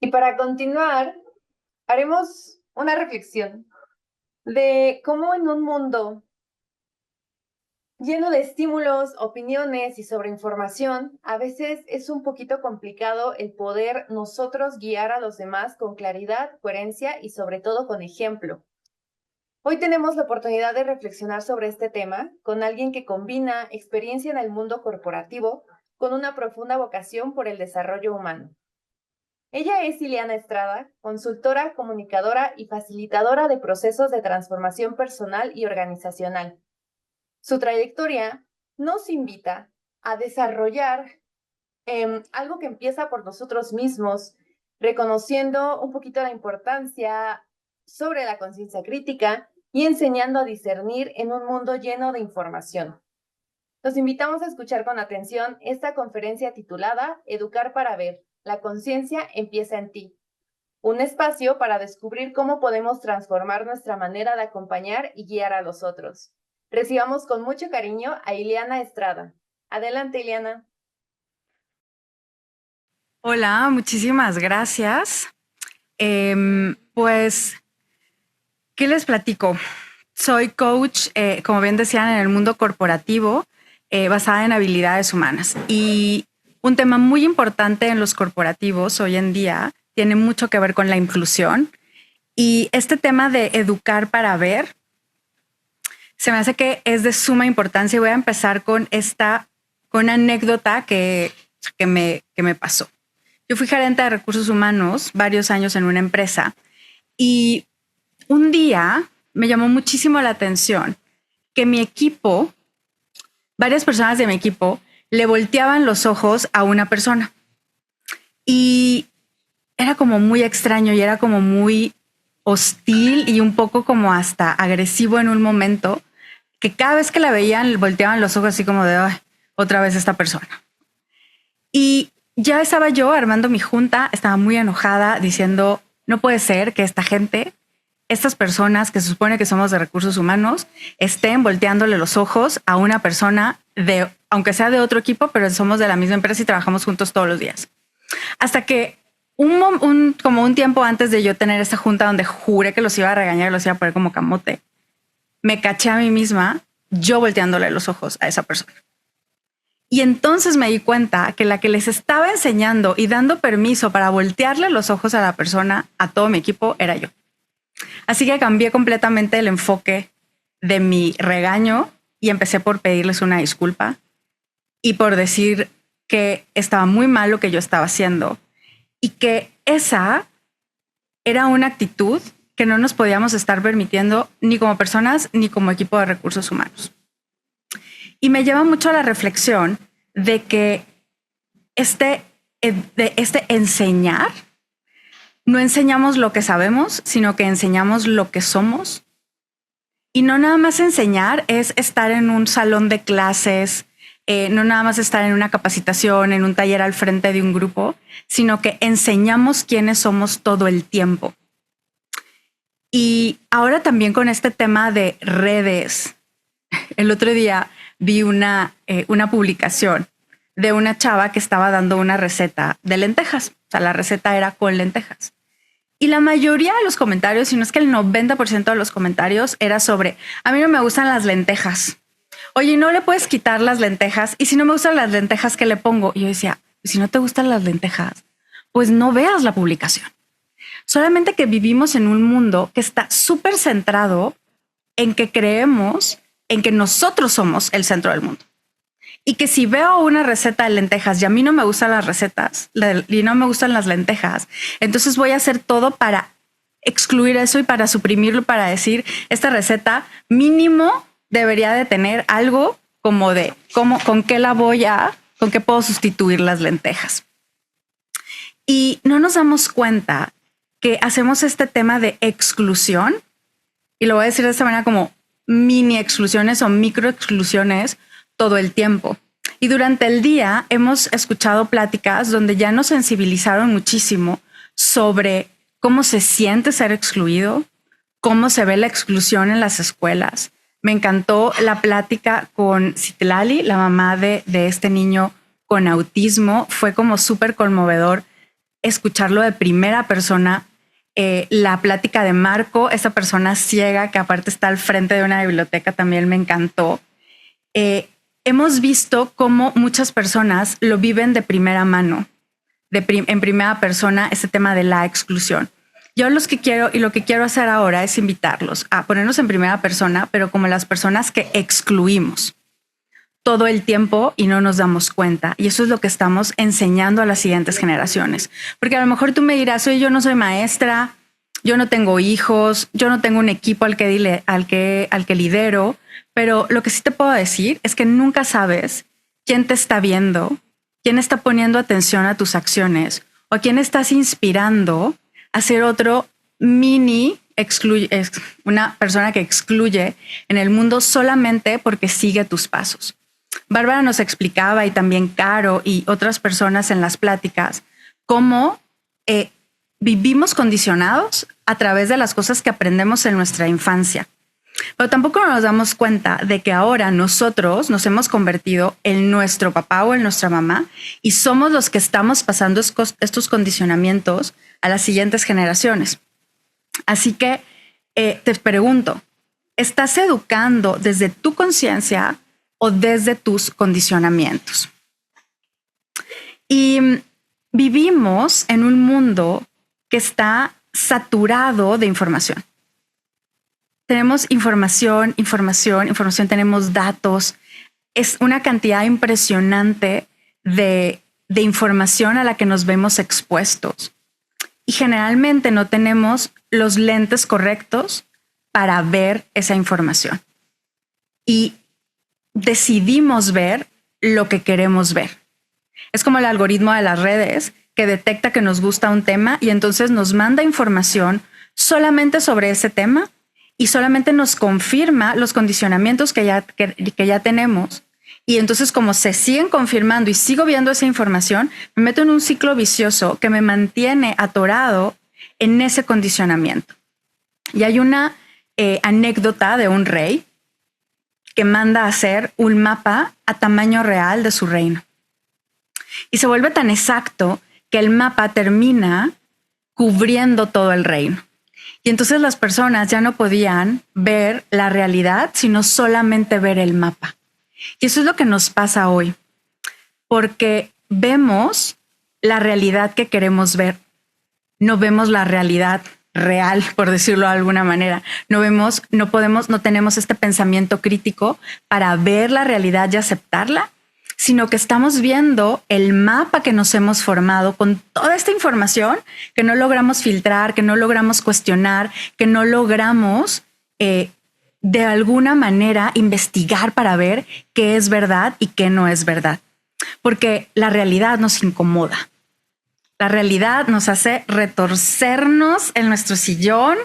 Y para continuar, haremos una reflexión de cómo en un mundo lleno de estímulos, opiniones y sobreinformación, a veces es un poquito complicado el poder nosotros guiar a los demás con claridad, coherencia y sobre todo con ejemplo. Hoy tenemos la oportunidad de reflexionar sobre este tema con alguien que combina experiencia en el mundo corporativo con una profunda vocación por el desarrollo humano. Ella es Ileana Estrada, consultora, comunicadora y facilitadora de procesos de transformación personal y organizacional. Su trayectoria nos invita a desarrollar algo que empieza por nosotros mismos, reconociendo un poquito la importancia sobre la conciencia crítica y enseñando a discernir en un mundo lleno de información. Los invitamos a escuchar con atención esta conferencia titulada Educar para Ver. La conciencia empieza en ti. Un espacio para descubrir cómo podemos transformar nuestra manera de acompañar y guiar a los otros. Recibamos con mucho cariño a Ileana Estrada. Adelante, Ileana. Hola, muchísimas gracias. Pues, ¿qué les platico? Soy coach, como bien decían, en el mundo corporativo, basada en habilidades humanas. Y un tema muy importante en los corporativos hoy en día tiene mucho que ver con la inclusión. Y este tema de educar para ver, se me hace que es de suma importancia. Y voy a empezar con con anécdota que me pasó. Yo fui gerente de recursos humanos varios años en una empresa y un día me llamó muchísimo la atención que mi equipo, varias personas de mi equipo, le volteaban los ojos a una persona y era como muy extraño y era como muy hostil y un poco como hasta agresivo en un momento, que cada vez que la veían le volteaban los ojos así como de "Ay, otra vez esta persona". Y ya estaba yo armando mi junta, estaba muy enojada diciendo, no puede ser que esta gente, estas personas que se supone que somos de recursos humanos, estén volteándole los ojos a una persona de, aunque sea de otro equipo, pero somos de la misma empresa y trabajamos juntos todos los días. Hasta que como un tiempo antes de yo tener esta junta donde juré que los iba a regañar y los iba a poner como camote, me caché a mí misma yo volteándole los ojos a esa persona. Y entonces me di cuenta que la que les estaba enseñando y dando permiso para voltearle los ojos a la persona, a todo mi equipo, era yo. Así que cambié completamente el enfoque de mi regaño y empecé por pedirles una disculpa y por decir que estaba muy mal lo que yo estaba haciendo y que esa era una actitud que no nos podíamos estar permitiendo ni como personas ni como equipo de recursos humanos. Y me lleva mucho a la reflexión de que de este enseñar, no enseñamos lo que sabemos, sino que enseñamos lo que somos. Y no nada más enseñar es estar en un salón de clases, no nada más estar en una capacitación, en un taller al frente de un grupo, sino que enseñamos quiénes somos todo el tiempo. Y ahora también con este tema de redes, el otro día vi una publicación de una chava que estaba dando una receta de lentejas. O sea, la receta era con lentejas. Y la mayoría de los comentarios, si no es que el 90% de los comentarios, era sobre, a mí no me gustan las lentejas. Oye, ¿no le puedes quitar las lentejas? Y si no me gustan las lentejas, ¿qué le pongo? Y yo decía, si no te gustan las lentejas, pues no veas la publicación. Solamente que vivimos en un mundo que está súper centrado en que creemos en que nosotros somos el centro del mundo. Y que si veo una receta de lentejas y a mí no me gustan las recetas y no me gustan las lentejas, entonces voy a hacer todo para excluir eso y para suprimirlo, para decir, esta receta mínimo debería de tener algo como de con qué puedo sustituir las lentejas. Y no nos damos cuenta que hacemos este tema de exclusión, y lo voy a decir de esta manera como mini exclusiones o micro exclusiones todo el tiempo. Y durante el día hemos escuchado pláticas donde ya nos sensibilizaron muchísimo sobre cómo se siente ser excluido, cómo se ve la exclusión en las escuelas. Me encantó la plática con Citlali, la mamá de este niño con autismo. Fue como súper conmovedor escucharlo de primera persona. La plática de Marco, esa persona ciega que aparte está al frente de una biblioteca, también me encantó. Hemos visto cómo muchas personas lo viven de primera mano, en primera persona, este tema de la exclusión. Yo lo que quiero hacer ahora es invitarlos a ponernos en primera persona, pero como las personas que excluimos todo el tiempo y no nos damos cuenta. Y eso es lo que estamos enseñando a las siguientes generaciones. Porque a lo mejor tú me dirás, oye, yo no soy maestra, yo no tengo hijos, yo no tengo un equipo al que lidero, pero lo que sí te puedo decir es que nunca sabes quién te está viendo, quién está poniendo atención a tus acciones o a quién estás inspirando a ser otro una persona que excluye en el mundo solamente porque sigue tus pasos. Bárbara nos explicaba, y también Caro y otras personas en las pláticas, cómo vivimos condicionados a través de las cosas que aprendemos en nuestra infancia. Pero tampoco nos damos cuenta de que ahora nosotros nos hemos convertido en nuestro papá o en nuestra mamá y somos los que estamos pasando estos condicionamientos a las siguientes generaciones. Así que te pregunto, ¿estás educando desde tu conciencia o desde tus condicionamientos? Y vivimos en un mundo que está saturado de información. Tenemos información, tenemos datos. Es una cantidad impresionante de información a la que nos vemos expuestos. Y generalmente no tenemos los lentes correctos para ver esa información. Y decidimos ver lo que queremos ver. Es como el algoritmo de las redes que detecta que nos gusta un tema y entonces nos manda información solamente sobre ese tema y solamente nos confirma los condicionamientos que ya tenemos. Y entonces, como se siguen confirmando y sigo viendo esa información, me meto en un ciclo vicioso que me mantiene atorado en ese condicionamiento. Y hay una anécdota de un rey que manda a hacer un mapa a tamaño real de su reino. Y se vuelve tan exacto que el mapa termina cubriendo todo el reino. Y entonces las personas ya no podían ver la realidad, sino solamente ver el mapa. Y eso es lo que nos pasa hoy, porque vemos la realidad que queremos ver. No vemos la realidad real, por decirlo de alguna manera. No tenemos este pensamiento crítico para ver la realidad y aceptarla, sino que estamos viendo el mapa que nos hemos formado con toda esta información que no logramos filtrar, que no logramos cuestionar, que no logramos de alguna manera investigar para ver qué es verdad y qué no es verdad. Porque la realidad nos incomoda. La realidad nos hace retorcernos en nuestro sillón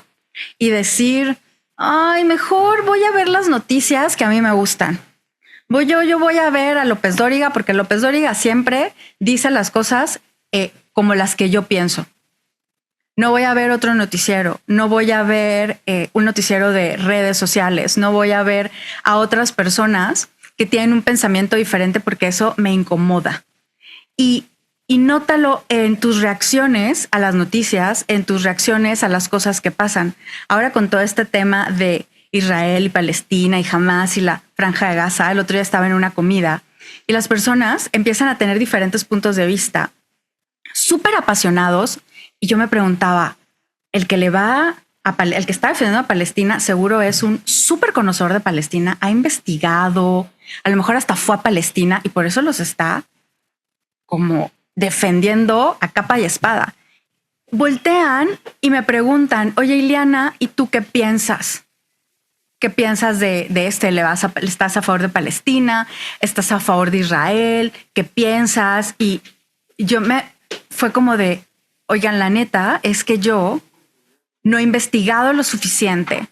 y decir, ay, mejor voy a ver las noticias que a mí me gustan. Yo voy a ver a López Dóriga porque López Dóriga siempre dice las cosas como las que yo pienso. No voy a ver otro noticiero, no voy a ver un noticiero de redes sociales, no voy a ver a otras personas que tienen un pensamiento diferente porque eso me incomoda. Y nótalo en tus reacciones a las noticias, en tus reacciones a las cosas que pasan. Ahora con todo este tema de Israel y Palestina y Hamás y la Franja de Gaza, el otro día estaba en una comida y las personas empiezan a tener diferentes puntos de vista súper apasionados y yo me preguntaba, el que está defendiendo a Palestina seguro es un súper conocedor de Palestina, ha investigado, a lo mejor hasta fue a Palestina y por eso los está como defendiendo a capa y espada. Voltean y me preguntan, oye, Ileana, ¿y tú qué piensas? ¿Qué piensas de este? ¿Estás a favor de Palestina? ¿Estás a favor de Israel? ¿Qué piensas? Y fue como de, oigan, la neta es que yo no he investigado lo suficiente,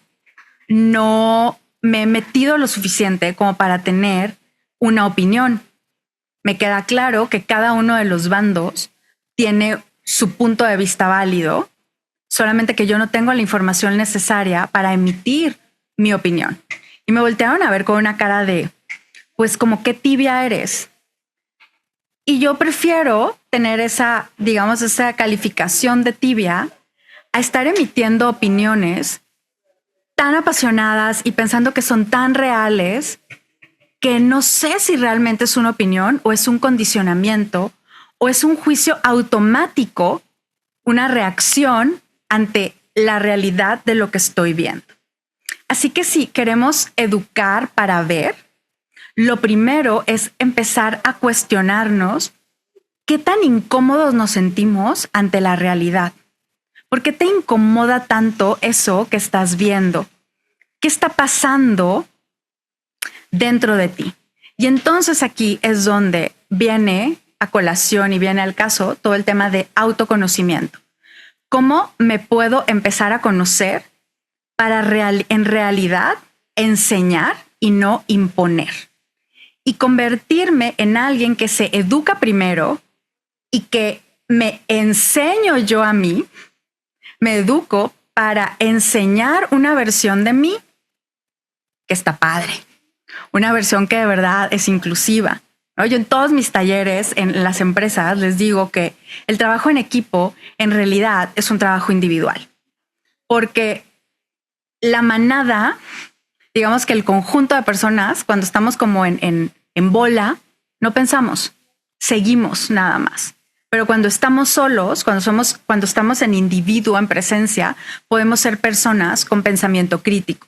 no me he metido lo suficiente como para tener una opinión. Me queda claro que cada uno de los bandos tiene su punto de vista válido, solamente que yo no tengo la información necesaria para emitir mi opinión. Y me voltearon a ver con una cara de, pues como qué tibia eres. Y yo prefiero tener esa, digamos, esa calificación de tibia a estar emitiendo opiniones tan apasionadas y pensando que son tan reales que no sé si realmente es una opinión o es un condicionamiento o es un juicio automático, una reacción ante la realidad de lo que estoy viendo. Así que si queremos educar para ver, lo primero es empezar a cuestionarnos qué tan incómodos nos sentimos ante la realidad. ¿Por qué te incomoda tanto eso que estás viendo? ¿Qué está pasando dentro de ti? Y entonces aquí es donde viene a colación y viene al caso todo el tema de autoconocimiento. ¿Cómo me puedo empezar a conocer para en realidad enseñar y no imponer? Y convertirme en alguien que se educa primero y que me enseño yo a mí, me educo para enseñar una versión de mí que está padre, una versión que de verdad es inclusiva, ¿no? Yo en todos mis talleres en las empresas les digo que el trabajo en equipo en realidad es un trabajo individual, porque la manada, digamos que el conjunto de personas, cuando estamos como en bola, no pensamos, seguimos nada más. Pero cuando estamos solos, cuando estamos en individuo, en presencia, podemos ser personas con pensamiento crítico.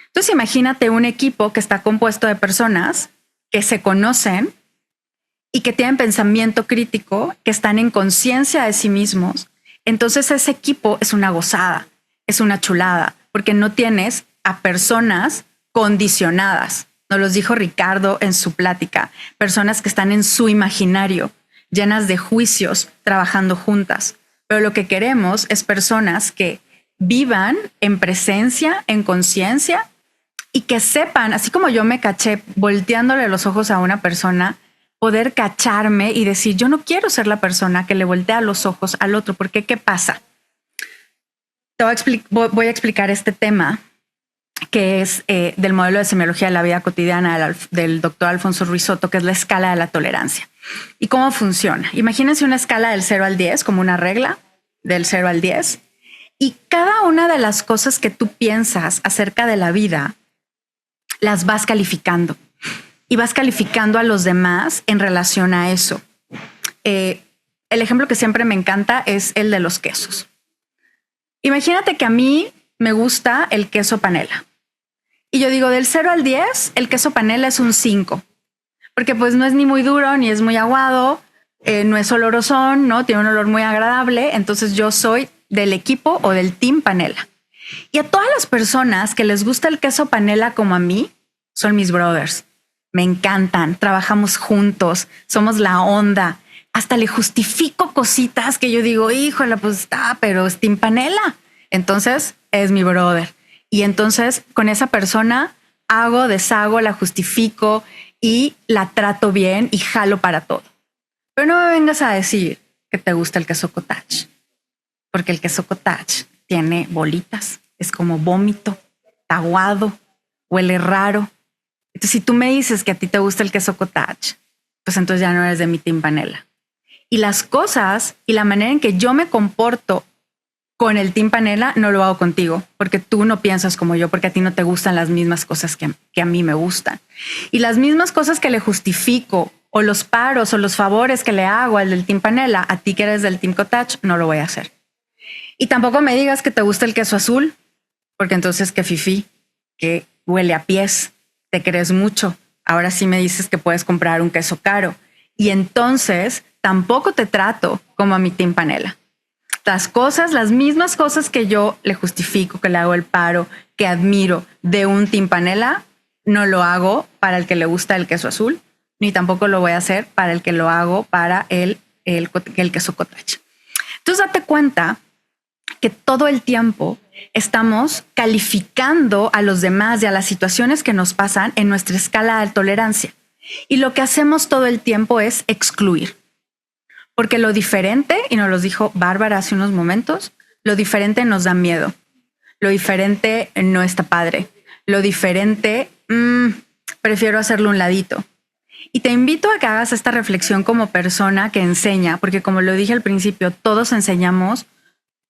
Entonces imagínate un equipo que está compuesto de personas que se conocen y que tienen pensamiento crítico, que están en conciencia de sí mismos. Entonces ese equipo es una gozada, es una chulada, porque no tienes a personas condicionadas. Nos los dijo Ricardo en su plática, personas que están en su imaginario, llenas de juicios, trabajando juntas. Pero lo que queremos es personas que vivan en presencia, en conciencia y que sepan, así como yo me caché volteándole los ojos a una persona, poder cacharme y decir, yo no quiero ser la persona que le voltea los ojos al otro, porque ¿qué pasa? Voy a explicar este tema que es del modelo de semiología de la vida cotidiana del doctor Alfonso Ruiz Soto, que es la escala de la tolerancia. ¿Y cómo funciona? Imagínense una escala del 0 al 10, como una regla del 0 al 10, y cada una de las cosas que tú piensas acerca de la vida, las vas calificando y vas calificando a los demás en relación a eso. El ejemplo que siempre me encanta es el de los quesos. Imagínate que a mí me gusta el queso panela. Y yo digo, del 0 al 10, el queso panela es un 5. Porque pues no es ni muy duro, ni es muy aguado, no es olorosón, ¿no? Tiene un olor muy agradable. Entonces yo soy del equipo o del team panela. Y a todas las personas que les gusta el queso panela como a mí, son mis brothers. Me encantan, trabajamos juntos, somos la onda. Hasta le justifico cositas que yo digo, híjole, pues está, pero es team panela. Entonces es mi brother. Y entonces con esa persona hago, deshago, la justifico y la trato bien y jalo para todo. Pero no me vengas a decir que te gusta el queso cottage, porque el queso cottage tiene bolitas, es como vómito, aguado, huele raro. Entonces, si tú me dices que a ti te gusta el queso cottage, pues entonces ya no eres de mi team panela. Y las cosas y la manera en que yo me comporto con el team panela no lo hago contigo, porque tú no piensas como yo, porque a ti no te gustan las mismas cosas que a mí me gustan. Y las mismas cosas que le justifico, o los paros o los favores que le hago al del team panela, a ti que eres del team cottage, no lo voy a hacer. Y tampoco me digas que te gusta el queso azul, porque entonces que fifí, que huele a pies, te crees mucho. Ahora sí me dices que puedes comprar un queso caro. Y entonces tampoco te trato como a mi team panela. Las mismas cosas que yo le justifico, que le hago el paro, que admiro de un team panela, no lo hago para el que le gusta el queso azul, ni tampoco lo voy a hacer para el que lo hago para el queso cottage. Entonces date cuenta que todo el tiempo estamos calificando a los demás y a las situaciones que nos pasan en nuestra escala de tolerancia. Y lo que hacemos todo el tiempo es excluir. Porque lo diferente, y nos lo dijo Bárbara hace unos momentos, lo diferente nos da miedo. Lo diferente no está padre. Lo diferente, prefiero hacerlo a un ladito. Y te invito a que hagas esta reflexión como persona que enseña, porque como lo dije al principio, todos enseñamos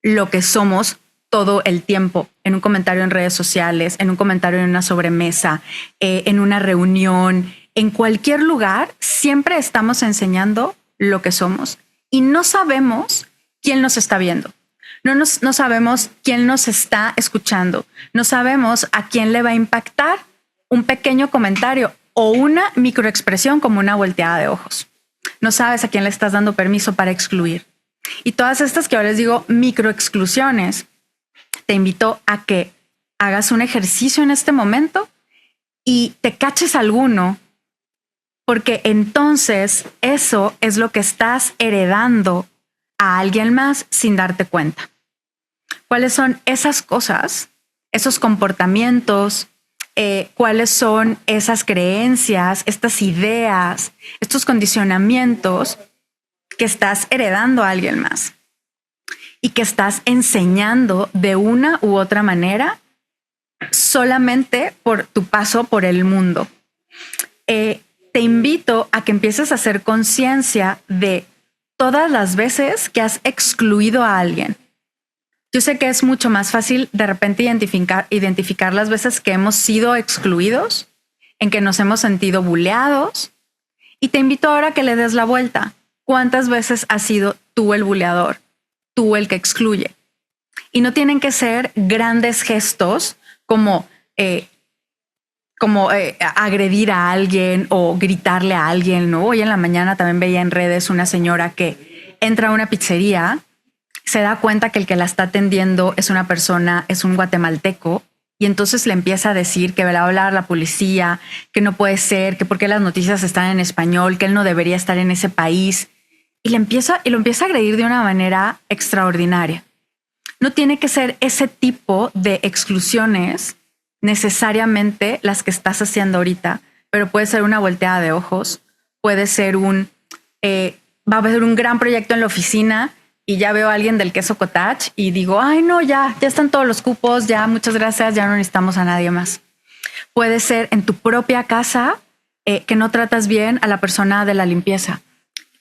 lo que somos todo el tiempo, en un comentario en redes sociales, en un comentario en una sobremesa, en una reunión, en cualquier lugar, siempre estamos enseñando lo que somos y no sabemos quién nos está viendo. No sabemos quién nos está escuchando. No sabemos a quién le va a impactar un pequeño comentario o una microexpresión como una volteada de ojos. No sabes a quién le estás dando permiso para excluir. Y todas estas que ahora les digo microexclusiones, te invito a que hagas un ejercicio en este momento y te caches alguno, porque entonces eso es lo que estás heredando a alguien más sin darte cuenta. ¿Cuáles son esas cosas, esos comportamientos? ¿Cuáles son esas creencias, estas ideas, estos condicionamientos que estás heredando a alguien más y que estás enseñando de una u otra manera solamente por tu paso por el mundo? Te invito a que empieces a hacer conciencia de todas las veces que has excluido a alguien. Yo sé que es mucho más fácil de repente identificar las veces que hemos sido excluidos, en que nos hemos sentido buleados. Y te invito ahora a que le des la vuelta. ¿Cuántas veces has sido tú el buleador? Tú el que excluye. Y no tienen que ser grandes gestos como agredir a alguien o gritarle a alguien, ¿no? Hoy en la mañana también veía en redes una señora que entra a una pizzería, se da cuenta que el que la está atendiendo es una persona, es un guatemalteco, y entonces le empieza a decir que le va a hablar a la policía, que no puede ser, que porque las noticias están en español, que él no debería estar en ese país. Y lo empieza a agredir de una manera extraordinaria. No tiene que ser ese tipo de exclusiones necesariamente las que estás haciendo ahorita, pero puede ser una volteada de ojos, puede ser va a haber un gran proyecto en la oficina y ya veo a alguien del queso cottage y digo, ay no, ya están todos los cupos, ya muchas gracias, ya no necesitamos a nadie más. Puede ser en tu propia casa que no tratas bien a la persona de la limpieza,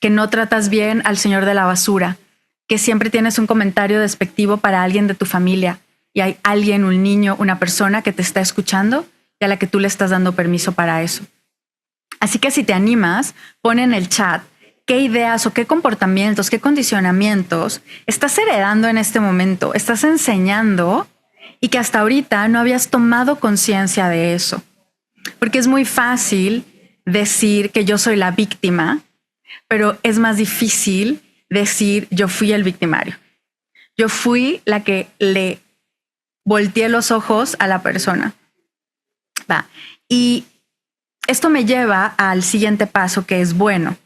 que no tratas bien al señor de la basura, que siempre tienes un comentario despectivo para alguien de tu familia y hay alguien, un niño, una persona que te está escuchando y a la que tú le estás dando permiso para eso. Así que si te animas, pon en el chat qué ideas o qué comportamientos, qué condicionamientos estás heredando en este momento, estás enseñando y que hasta ahorita no habías tomado conciencia de eso. Porque es muy fácil decir que yo soy la víctima, pero es más difícil decir yo fui el victimario. Yo fui la que le volteé los ojos a la persona. Va. Y esto me lleva al siguiente paso, que es, bueno,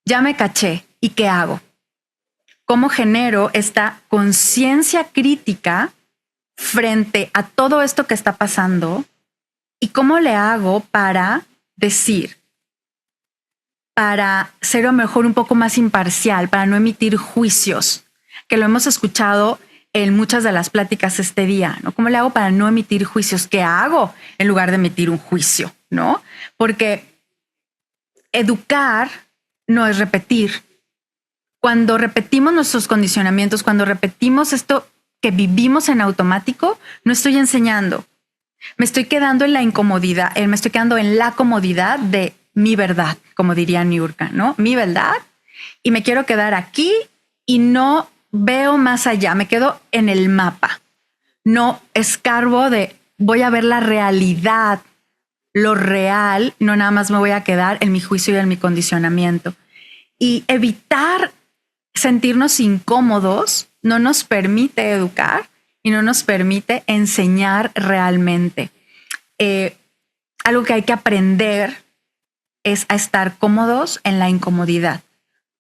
ya me caché, ¿y qué hago? ¿Cómo genero esta conciencia crítica frente a todo esto que está pasando? ¿Y cómo le hago para decir, para ser a lo mejor un poco más imparcial, para no emitir juicios, que lo hemos escuchado en muchas de las pláticas este día, ¿no? ¿Cómo le hago para no emitir juicios? ¿Qué hago en lugar de emitir un juicio? ¿No? Porque educar no es repetir. Cuando repetimos nuestros condicionamientos, cuando repetimos esto que vivimos en automático, no estoy enseñando. Me estoy quedando en la incomodidad, me estoy quedando en la comodidad de mi verdad, como diría Niurka, ¿no? Mi verdad, y me quiero quedar aquí y no veo más allá, me quedo en el mapa. No escarbo de voy a ver la realidad, lo real, no nada más me voy a quedar en mi juicio y en mi condicionamiento. Y evitar sentirnos incómodos no nos permite educar y no nos permite enseñar realmente. Algo que hay que aprender es a estar cómodos en la incomodidad,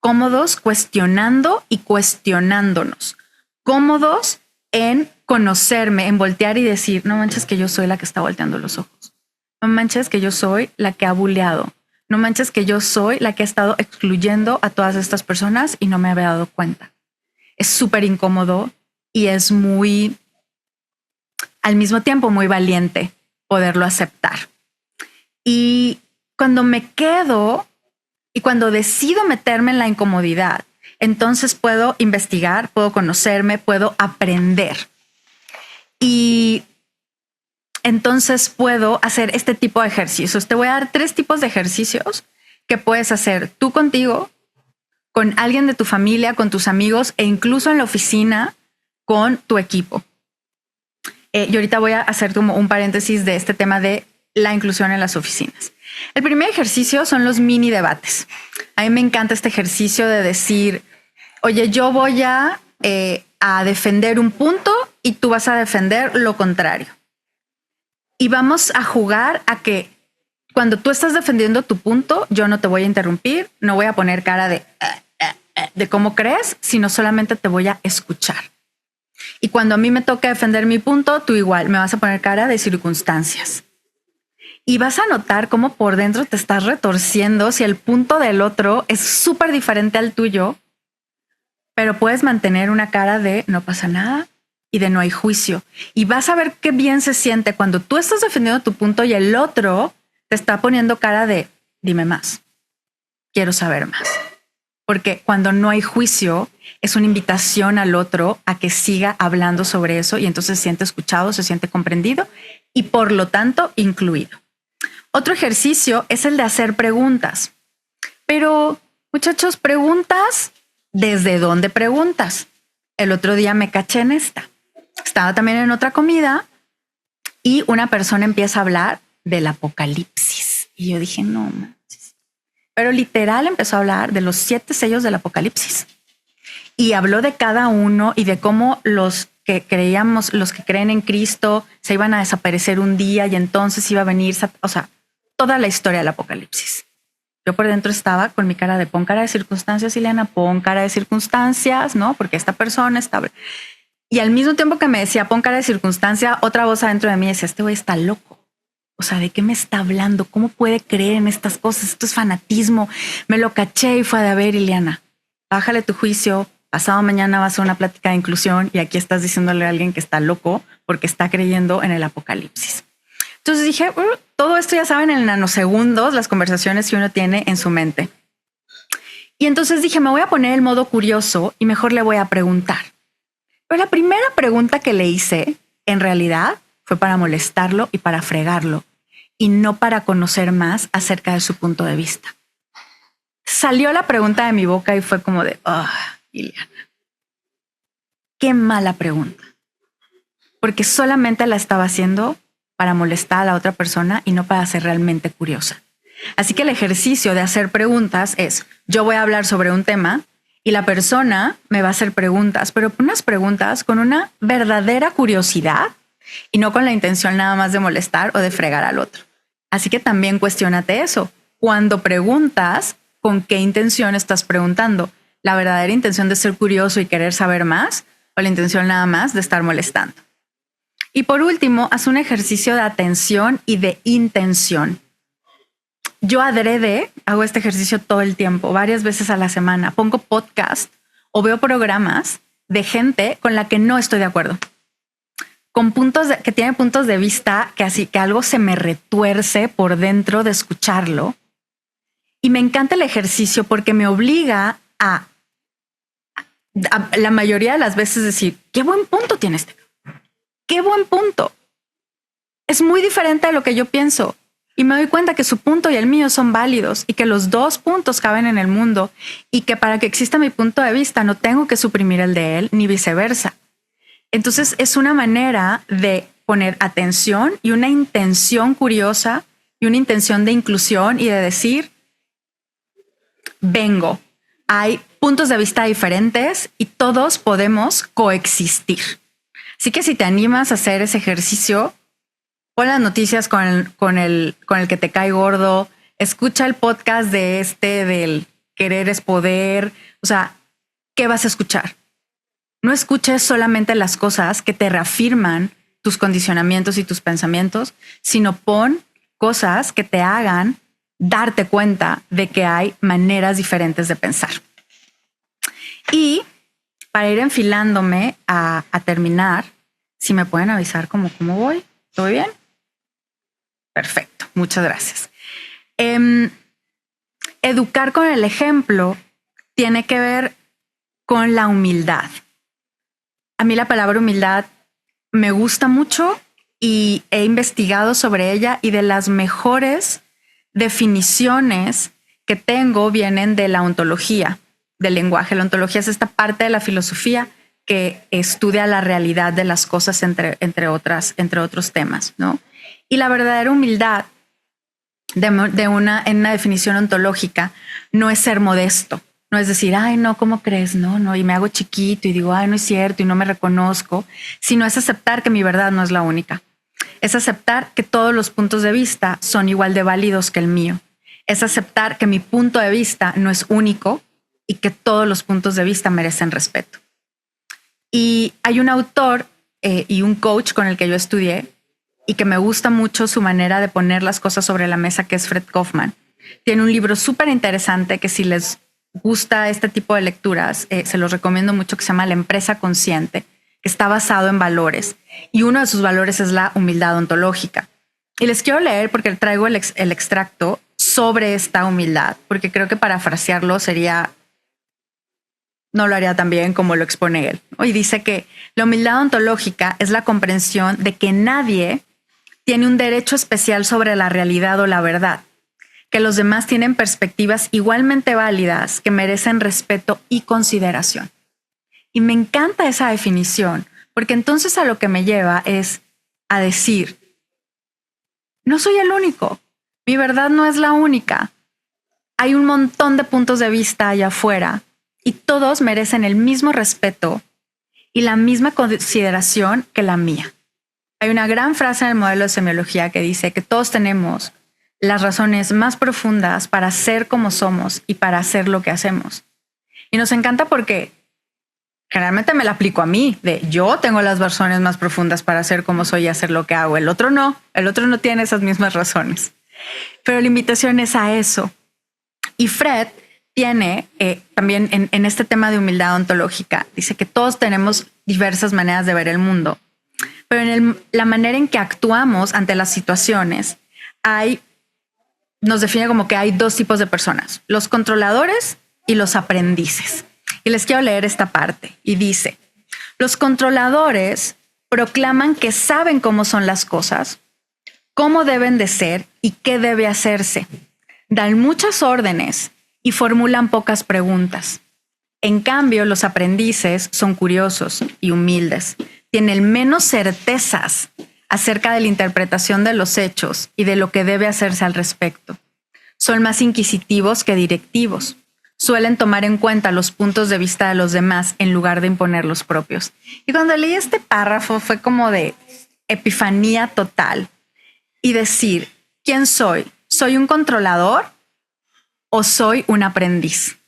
cómodos cuestionando y cuestionándonos, cómodos en conocerme, en voltear y decir, no manches que yo soy la que está volteando los ojos, no manches que yo soy la que ha buleado, no manches que yo soy la que ha estado excluyendo a todas estas personas y no me había dado cuenta. Es súper incómodo y es muy, al mismo tiempo, muy valiente poderlo aceptar. Y Cuando me quedo y cuando decido meterme en la incomodidad, entonces puedo investigar, puedo conocerme, puedo aprender. Y entonces puedo hacer este tipo de ejercicios. Te voy a dar 3 tipos de ejercicios que puedes hacer tú contigo, con alguien de tu familia, con tus amigos e incluso en la oficina con tu equipo. Y ahorita voy a hacer como un paréntesis de este tema de la inclusión en las oficinas. El primer ejercicio son los mini debates. A mí me encanta este ejercicio de decir, oye, yo voy a defender un punto y tú vas a defender lo contrario. Y vamos a jugar a que cuando tú estás defendiendo tu punto, yo no te voy a interrumpir, no voy a poner cara de cómo crees, sino solamente te voy a escuchar. Y cuando a mí me toca defender mi punto, tú igual me vas a poner cara de circunstancias. Y vas a notar cómo por dentro te estás retorciendo si el punto del otro es súper diferente al tuyo, pero puedes mantener una cara de no pasa nada y de no hay juicio. Y vas a ver qué bien se siente cuando tú estás defendiendo tu punto y el otro te está poniendo cara de dime más, quiero saber más. Porque cuando no hay juicio es una invitación al otro a que siga hablando sobre eso y entonces se siente escuchado, se siente comprendido y por lo tanto incluido. Otro ejercicio es el de hacer preguntas. Pero, muchachos, preguntas, ¿desde dónde preguntas? El otro día me caché en esta. Estaba también en otra comida y una persona empieza a hablar del apocalipsis. Y yo dije, no manches. Pero literal empezó a hablar de los 7 sellos del apocalipsis. Y habló de cada uno y de cómo los que creíamos, los que creen en Cristo, se iban a desaparecer un día y entonces iba a venir, o sea, toda la historia del apocalipsis. Yo por dentro estaba con mi cara de pon cara de circunstancias, Ileana, pon cara de circunstancias, ¿no? Porque esta persona estaba... Y al mismo tiempo que me decía pon cara de circunstancia, otra voz adentro de mí decía, este güey está loco. O sea, ¿de qué me está hablando? ¿Cómo puede creer en estas cosas? Esto es fanatismo. Me lo caché y fue de a ver, Ileana, bájale tu juicio. Pasado mañana vas a una plática de inclusión y aquí estás diciéndole a alguien que está loco porque está creyendo en el apocalipsis. Entonces dije, todo esto ya saben en nanosegundos, las conversaciones que uno tiene en su mente. Y entonces dije, me voy a poner el modo curioso y mejor le voy a preguntar. Pero la primera pregunta que le hice, en realidad, fue para molestarlo y para fregarlo, y no para conocer más acerca de su punto de vista. Salió la pregunta de mi boca y fue como de, Ileana, qué mala pregunta. Porque solamente la estaba haciendo para molestar a la otra persona y no para ser realmente curiosa. Así que el ejercicio de hacer preguntas es, yo voy a hablar sobre un tema y la persona me va a hacer preguntas, pero unas preguntas con una verdadera curiosidad y no con la intención nada más de molestar o de fregar al otro. Así que también cuestiónate eso. Cuando preguntas, ¿con qué intención estás preguntando? ¿La verdadera intención de ser curioso y querer saber más o la intención nada más de estar molestando? Y por último, haz un ejercicio de atención y de intención. Yo adrede hago este ejercicio todo el tiempo, varias veces a la semana. Pongo podcast o veo programas de gente con la que no estoy de acuerdo. Con que tiene puntos de vista que así que algo se me retuerce por dentro de escucharlo. Y me encanta el ejercicio porque me obliga a la mayoría de las veces decir, qué buen punto tiene este. Qué buen punto. Es muy diferente a lo que yo pienso. Y me doy cuenta que su punto y el mío son válidos y que los 2 puntos caben en el mundo y que para que exista mi punto de vista no tengo que suprimir el de él ni viceversa. Entonces es una manera de poner atención y una intención curiosa y una intención de inclusión y de decir, vengo, hay puntos de vista diferentes y todos podemos coexistir. Así que si te animas a hacer ese ejercicio, pon las noticias con el que te cae gordo, escucha el podcast del querer es poder. O sea, ¿qué vas a escuchar? No escuches solamente las cosas que te reafirman tus condicionamientos y tus pensamientos, sino pon cosas que te hagan darte cuenta de que hay maneras diferentes de pensar. Y para ir enfilándome a terminar, si me pueden avisar cómo voy. ¿Todo bien? Perfecto. Muchas gracias. Educar con el ejemplo tiene que ver con la humildad. A mí la palabra humildad me gusta mucho y he investigado sobre ella, y de las mejores definiciones que tengo vienen de la ontología del lenguaje. La ontología es esta parte de la filosofía que estudia la realidad de las cosas entre otros temas, ¿no? Y la verdadera humildad en una definición ontológica no es ser modesto, no es decir, ay, no, ¿cómo crees? No, y me hago chiquito y digo, ay, no es cierto y no me reconozco, sino es aceptar que mi verdad no es la única. Es aceptar que todos los puntos de vista son igual de válidos que el mío. Es aceptar que mi punto de vista no es único y que todos los puntos de vista merecen respeto. Y hay un autor y un coach con el que yo estudié y que me gusta mucho su manera de poner las cosas sobre la mesa, que es Fred Kaufman. Tiene un libro súper interesante que, si les gusta este tipo de lecturas, se los recomiendo mucho, que se llama La Empresa Consciente, que está basado en valores. Y uno de sus valores es la humildad ontológica. Y les quiero leer, porque traigo el extracto sobre esta humildad, porque creo que parafrasearlo no lo haría tan bien como lo expone él. Y dice que la humildad ontológica es la comprensión de que nadie tiene un derecho especial sobre la realidad o la verdad, que los demás tienen perspectivas igualmente válidas que merecen respeto y consideración. Y me encanta esa definición, porque entonces a lo que me lleva es a decir, no soy el único, mi verdad no es la única. Hay un montón de puntos de vista allá afuera y todos merecen el mismo respeto y la misma consideración que la mía. Hay una gran frase en el modelo de semiología que dice que todos tenemos las razones más profundas para ser como somos y para hacer lo que hacemos. Y nos encanta porque generalmente me la aplico a mí, de yo tengo las razones más profundas para ser como soy y hacer lo que hago. El otro no tiene esas mismas razones. Pero la invitación es a eso. Y Fred tiene también en este tema de humildad ontológica, dice que todos tenemos diversas maneras de ver el mundo, pero en la manera en que actuamos ante las situaciones nos define como que hay dos tipos de personas, los controladores y los aprendices. Y les quiero leer esta parte. Y dice, los controladores proclaman que saben cómo son las cosas, cómo deben de ser y qué debe hacerse. Dan muchas órdenes y formulan pocas preguntas. En cambio, los aprendices son curiosos y humildes. Tienen menos certezas acerca de la interpretación de los hechos y de lo que debe hacerse al respecto. Son más inquisitivos que directivos. Suelen tomar en cuenta los puntos de vista de los demás en lugar de imponer los propios. Y cuando leí este párrafo fue como de epifanía total. Y decir, ¿quién soy? ¿Soy un controlador o soy un aprendiz?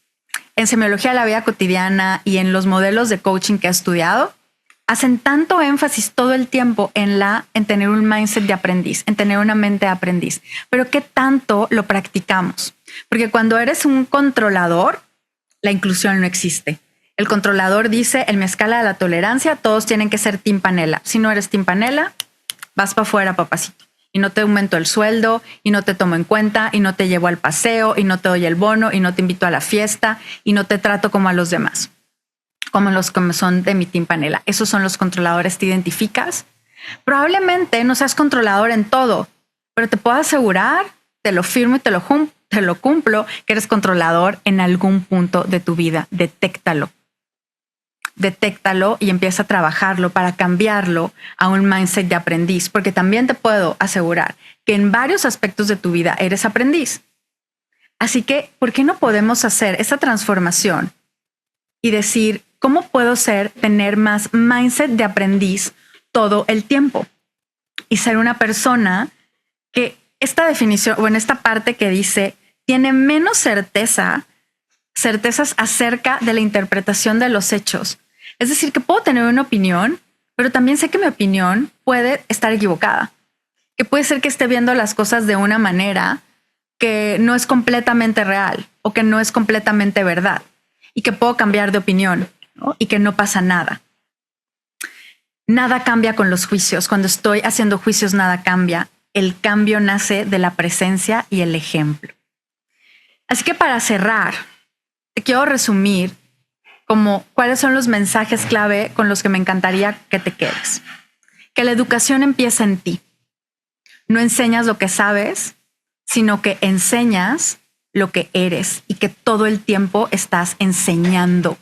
En semiología de la vida cotidiana y en los modelos de coaching que he estudiado, hacen tanto énfasis todo el tiempo en tener un mindset de aprendiz, en tener una mente de aprendiz. Pero ¿qué tanto lo practicamos? Porque cuando eres un controlador, la inclusión no existe. El controlador dice, en mi escala de la tolerancia, todos tienen que ser team panela. Si no eres team panela, vas para afuera, papacito. Y no te aumento el sueldo, y no te tomo en cuenta, y no te llevo al paseo, y no te doy el bono, y no te invito a la fiesta, y no te trato como a los demás, como los que son de mi team panela. Esos son los controladores. ¿Te identificas? Probablemente no seas controlador en todo, pero te puedo asegurar, te lo firmo y te lo cumplo, que eres controlador en algún punto de tu vida. Detéctalo y empieza a trabajarlo para cambiarlo a un mindset de aprendiz, porque también te puedo asegurar que en varios aspectos de tu vida eres aprendiz. Así que, ¿por qué no podemos hacer esa transformación y decir, ¿cómo puedo tener más mindset de aprendiz todo el tiempo? Y ser una persona que esta definición, o en esta parte que dice, tiene menos certezas acerca de la interpretación de los hechos. Es decir, que puedo tener una opinión, pero también sé que mi opinión puede estar equivocada, que puede ser que esté viendo las cosas de una manera que no es completamente real o que no es completamente verdad, y que puedo cambiar de opinión, ¿no? Y que no pasa nada. Nada cambia con los juicios. Cuando estoy haciendo juicios, nada cambia. el cambio nace de la presencia y el ejemplo. Así que para cerrar, te quiero resumir como cuáles son los mensajes clave con los que me encantaría que te quedes. Que la educación empieza en ti. No enseñas lo que sabes, sino que enseñas lo que eres y que todo el tiempo estás enseñando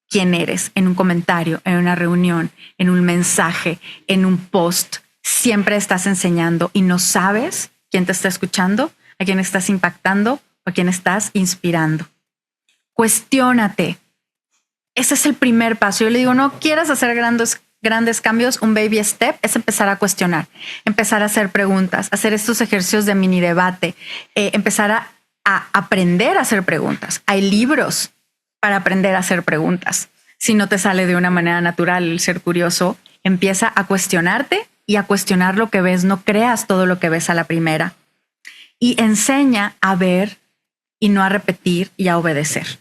quién eres en un comentario, en una reunión, en un mensaje, en un post. Siempre estás enseñando y no sabes quién te está escuchando, a quién estás impactando o a quién estás inspirando. Cuestiónate. Ese es el primer paso. Yo le digo, no quieras hacer grandes cambios, un baby step es empezar a cuestionar, empezar a hacer preguntas, hacer estos ejercicios de mini debate, empezar a aprender a hacer preguntas. Hay libros para aprender a hacer preguntas. Si no te sale de una manera natural el ser curioso, empieza a cuestionarte y a cuestionar lo que ves. No creas todo lo que ves a la primera. Y enseña a ver y no a repetir y a obedecer.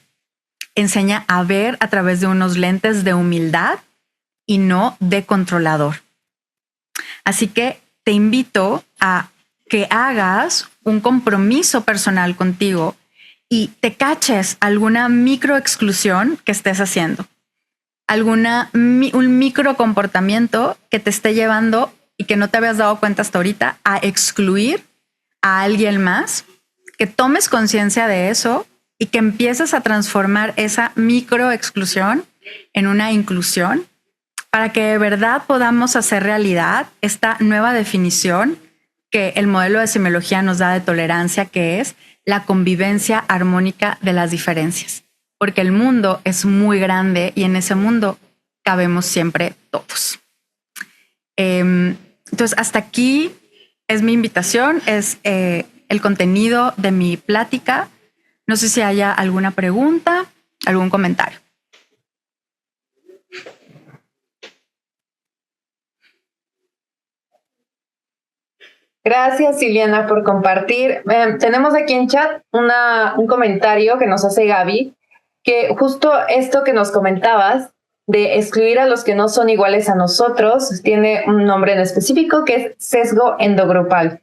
Enseña a ver a través de unos lentes de humildad y no de controlador. Así que te invito a que hagas un compromiso personal contigo y te caches alguna microexclusión que estés haciendo, un micro comportamiento que te esté llevando y que no te habías dado cuenta hasta ahorita a excluir a alguien más, que tomes conciencia de eso y que empieces a transformar esa microexclusión en una inclusión para que de verdad podamos hacer realidad esta nueva definición que el modelo de semiología nos da de tolerancia, que es la convivencia armónica de las diferencias. Porque el mundo es muy grande y en ese mundo cabemos siempre todos. Entonces, hasta aquí es mi invitación, es el contenido de mi plática. No sé si haya alguna pregunta, algún comentario. Gracias, Iliana, por compartir. Tenemos aquí en chat un comentario que nos hace Gaby, que justo esto que nos comentabas de excluir a los que no son iguales a nosotros tiene un nombre en específico que es sesgo endogrupal.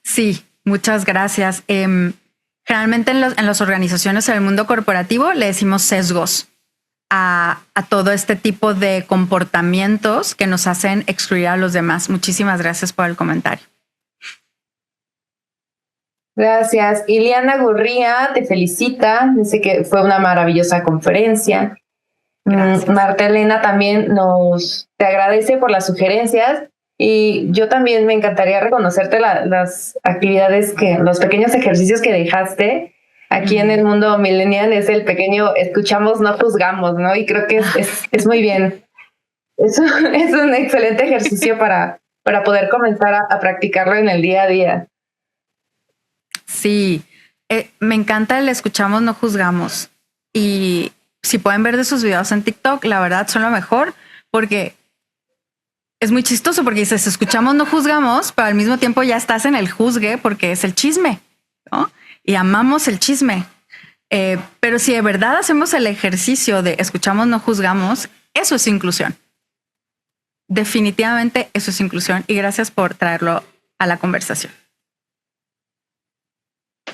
Sí, muchas gracias. Generalmente en las organizaciones en el mundo corporativo le decimos sesgos a todo este tipo de comportamientos que nos hacen excluir a los demás. Muchísimas gracias por el comentario. Gracias. Iliana Gurría te felicita, dice que fue una maravillosa conferencia. Marta Elena también te agradece por las sugerencias y yo también me encantaría reconocerte las actividades, los pequeños ejercicios que dejaste. Aquí en el mundo millennial es el pequeño escuchamos, no juzgamos, ¿no? Y creo que es muy bien. Es un excelente ejercicio para poder comenzar a practicarlo en el día a día. Sí, me encanta el escuchamos, no juzgamos. Y si pueden ver de sus videos en TikTok, la verdad son lo mejor porque es muy chistoso porque dices escuchamos, no juzgamos, pero al mismo tiempo ya estás en el juzgue porque es el chisme, ¿no? Y amamos el chisme. Pero si de verdad hacemos el ejercicio de escuchamos, no juzgamos, eso es inclusión. Definitivamente eso es inclusión y gracias por traerlo a la conversación.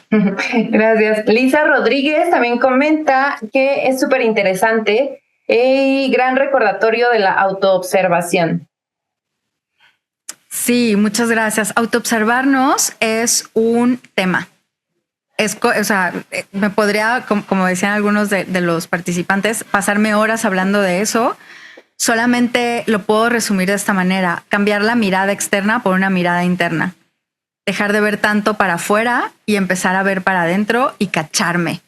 Gracias. Lisa Rodríguez también comenta que es súper interesante y gran recordatorio de la autoobservación. Sí, muchas gracias. Autoobservarnos es un tema. Me podría, como decían algunos de los participantes, pasarme horas hablando de eso. Solamente lo puedo resumir de esta manera: cambiar la mirada externa por una mirada interna. Dejar de ver tanto para afuera y empezar a ver para adentro y cacharme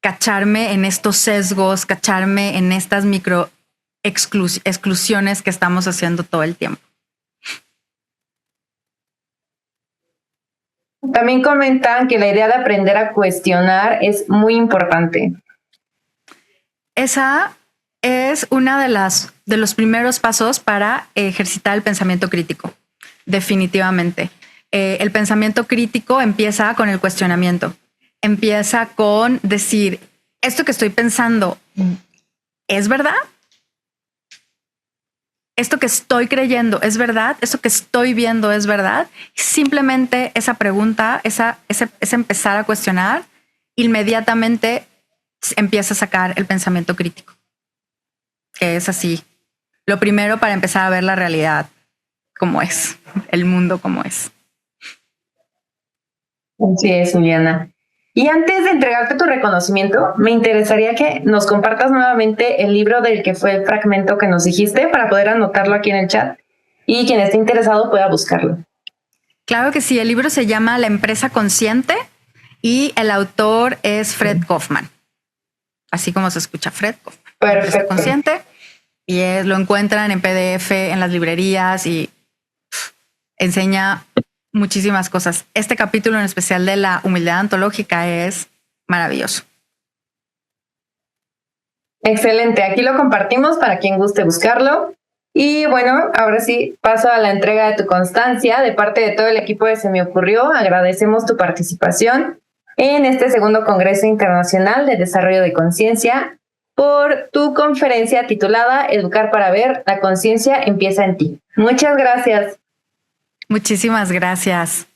en estos sesgos, cacharme en estas micro exclusiones que estamos haciendo todo el tiempo. También comentan que la idea de aprender a cuestionar es muy importante. Esa es una de los primeros pasos para ejercitar el pensamiento crítico, definitivamente. El pensamiento crítico empieza con el cuestionamiento. Empieza con decir, ¿esto que estoy pensando es verdad? ¿esto que estoy creyendo es verdad? ¿Esto que estoy viendo es verdad? Simplemente esa pregunta, ese empezar a cuestionar, inmediatamente empieza a sacar el pensamiento crítico, que es así. Lo primero para empezar a ver la realidad como es, el mundo como es. Así es, Juliana. Y antes de entregarte tu reconocimiento, me interesaría que nos compartas nuevamente el libro del que fue el fragmento que nos dijiste para poder anotarlo aquí en el chat y quien esté interesado pueda buscarlo. Claro que sí, el libro se llama La empresa consciente y el autor es Fred Kaufman. Así como se escucha, Fred Kaufman. Perfecto. La empresa consciente, y lo encuentran en PDF en las librerías y enseña muchísimas cosas. Este capítulo en especial de la humildad ontológica es maravilloso. Excelente, aquí lo compartimos para quien guste buscarlo. Y bueno, ahora sí, paso a la entrega de tu constancia. De parte de todo el equipo de Se Me Ocurrió, agradecemos tu participación en este segundo Congreso Internacional de Desarrollo de Conciencia por tu conferencia titulada Educar para Ver, la conciencia empieza en ti. Muchas gracias. Muchísimas gracias.